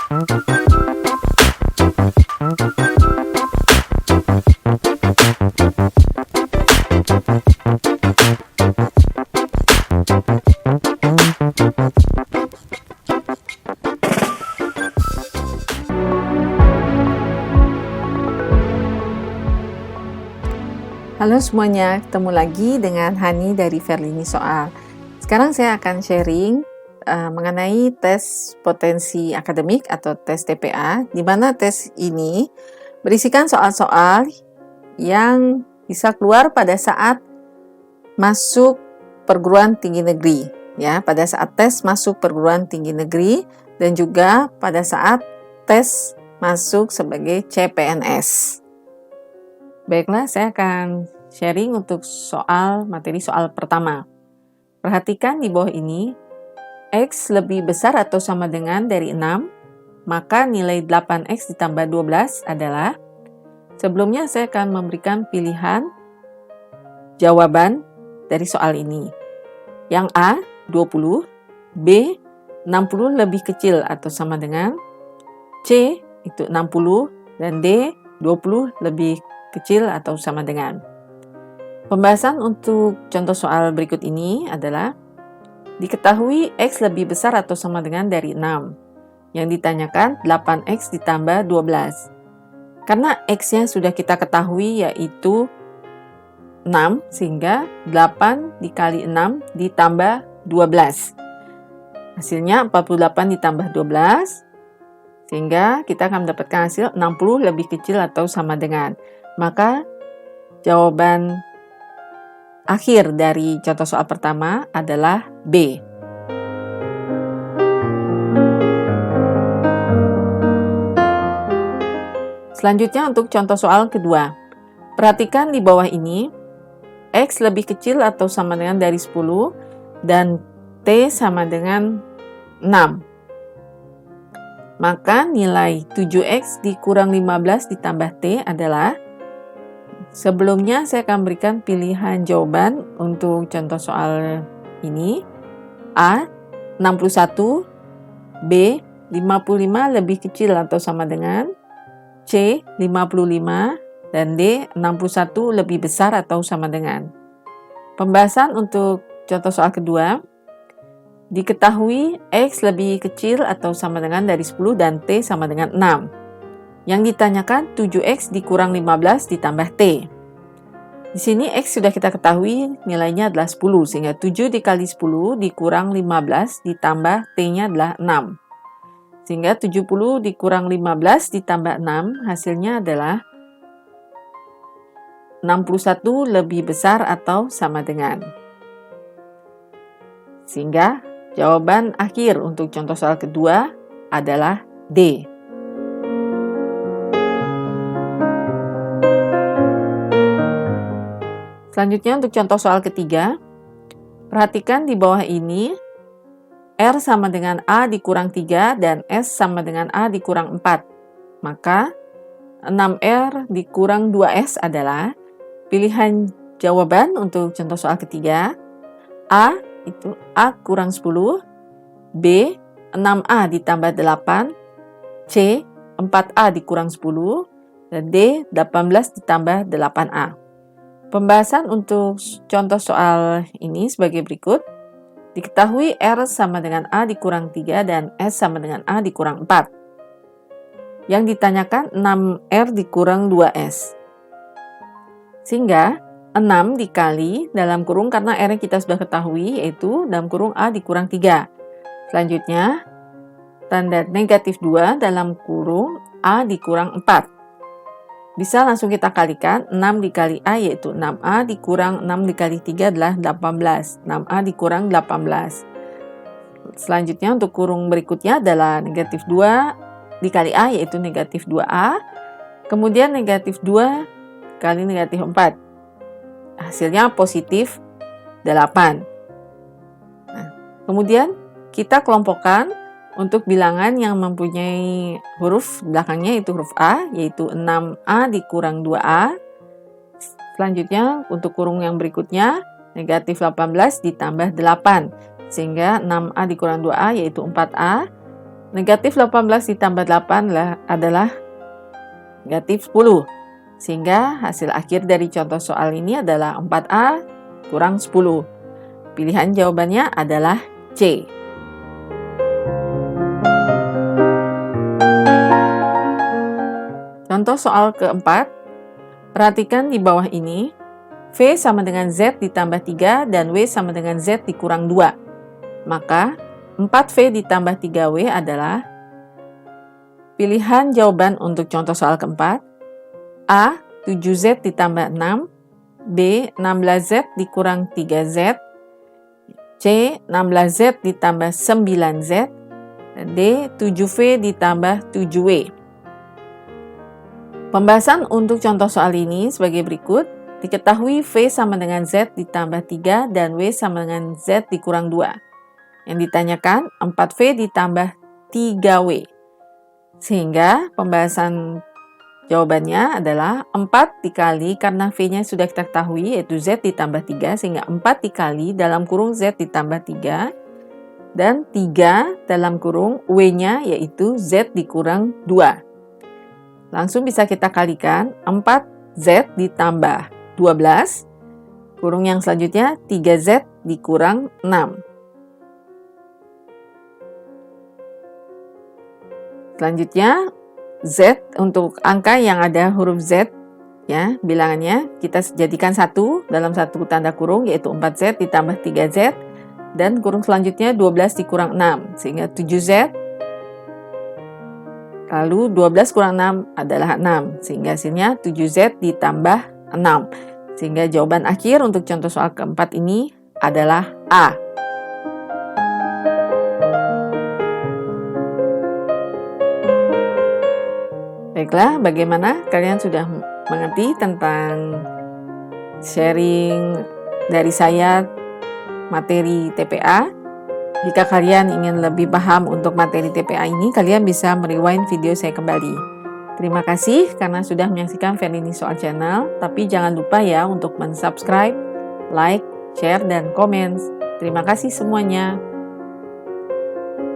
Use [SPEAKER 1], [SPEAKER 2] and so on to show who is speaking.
[SPEAKER 1] Halo semuanya, ketemu lagi dengan Hani dari Verlini Soal. Sekarang saya akan sharing mengenai tes potensi akademik atau tes TPA, di mana tes ini berisikan soal-soal yang bisa keluar pada saat masuk perguruan tinggi negeri, ya, pada saat tes masuk perguruan tinggi negeri dan juga pada saat tes masuk sebagai CPNS. Baiklah, saya akan sharing untuk materi soal pertama. Perhatikan di bawah ini, X lebih besar atau sama dengan dari 6, maka nilai 8X ditambah 12 adalah, sebelumnya saya akan memberikan pilihan jawaban dari soal ini. Yang A, 20, B, 60 lebih kecil atau sama dengan, C, itu 60, dan D, 20 lebih kecil atau sama dengan. Pembahasan untuk contoh soal berikut ini adalah diketahui X lebih besar atau sama dengan dari 6. Yang ditanyakan 8X ditambah 12. Karena X-nya sudah kita ketahui yaitu 6, sehingga 8 dikali 6 ditambah 12. Hasilnya 48 ditambah 12, sehingga kita akan mendapatkan hasil 60 lebih kecil atau sama dengan. Maka jawaban akhir dari contoh soal pertama adalah B. Selanjutnya untuk contoh soal kedua. Perhatikan di bawah ini, X lebih kecil atau sama dengan dari 10 dan T sama dengan 6. Maka nilai 7X dikurang 15 ditambah T adalah, sebelumnya saya akan berikan pilihan jawaban untuk contoh soal ini. A, 61, B, 55 lebih kecil atau sama dengan, C, 55, dan D, 61 lebih besar atau sama dengan. Pembahasan untuk contoh soal kedua, diketahui X lebih kecil atau sama dengan dari 10 dan T sama dengan 6. Yang ditanyakan 7X dikurang 15 ditambah T. Di sini X sudah kita ketahui nilainya adalah 10, sehingga 7 dikali 10 dikurang 15 ditambah T-nya adalah 6. Sehingga 70 dikurang 15 ditambah 6 hasilnya adalah 61 lebih besar atau sama dengan. Sehingga jawaban akhir untuk contoh soal kedua adalah D. Selanjutnya untuk contoh soal ketiga, perhatikan di bawah ini, R sama dengan A dikurang 3 dan S sama dengan A dikurang 4. Maka 6R dikurang 2S adalah pilihan jawaban untuk contoh soal ketiga. A, itu A kurang 10, B, 6A ditambah 8, C, 4A dikurang 10, dan D, 18 ditambah 8A. Pembahasan untuk contoh soal ini sebagai berikut. Diketahui R sama dengan A dikurang 3 dan S sama dengan A dikurang 4. Yang ditanyakan 6R dikurang 2S. Sehingga 6 dikali dalam kurung, karena R yang kita sudah ketahui yaitu dalam kurung A dikurang 3. Selanjutnya tanda negatif 2 dalam kurung A dikurang 4. Bisa langsung kita kalikan, 6 dikali A yaitu 6A dikurang 6 dikali 3 adalah 18. 6A dikurang 18. Selanjutnya untuk kurung berikutnya adalah negatif 2 dikali A yaitu negatif 2A. Kemudian negatif 2 kali negatif 4. Hasilnya positif 8. Nah, kemudian kita kelompokkan untuk bilangan yang mempunyai huruf belakangnya itu huruf A, yaitu 6A dikurang 2A. Selanjutnya untuk kurung yang berikutnya, negatif 18 ditambah 8. Sehingga 6A dikurang 2A yaitu 4A. Negatif 18 ditambah 8 adalah negatif 10. Sehingga hasil akhir dari contoh soal ini adalah 4A kurang 10. Pilihan jawabannya adalah C. Contoh soal keempat, perhatikan di bawah ini, V sama dengan Z ditambah 3 dan W sama dengan Z dikurang 2. Maka, 4V ditambah 3W adalah pilihan jawaban untuk contoh soal keempat. A. 7Z ditambah 6. B. 16Z dikurang 3Z. C. 16Z ditambah 9Z. D. 7V ditambah 7W. Pembahasan untuk contoh soal ini sebagai berikut. Diketahui V sama dengan Z ditambah 3 dan W sama dengan Z dikurang 2. Yang ditanyakan 4V ditambah 3W. Sehingga pembahasan jawabannya adalah 4 dikali, karena V-nya sudah kita ketahui yaitu Z ditambah 3, sehingga 4 dikali dalam kurung Z ditambah 3. Dan 3 dalam kurung W-nya yaitu Z dikurang 2. Langsung bisa kita kalikan 4Z ditambah 12, kurung yang selanjutnya 3Z dikurang 6. Selanjutnya Z untuk angka yang ada huruf Z, ya, bilangannya kita jadikan 1 dalam satu tanda kurung yaitu 4Z ditambah 3Z, dan kurung selanjutnya 12 dikurang 6 sehingga 7Z. Lalu 12 kurang 6 adalah 6, sehingga hasilnya 7Z ditambah 6. Sehingga jawaban akhir untuk contoh soal keempat ini adalah A. Baiklah, bagaimana kalian sudah mengerti tentang sharing dari saya materi TPA? Jika kalian ingin lebih paham untuk materi TPA ini, kalian bisa merewind video saya kembali. Terima kasih karena sudah menyaksikan Verlini Soal Channel, tapi jangan lupa ya untuk mensubscribe, like, share, dan komen. Terima kasih semuanya.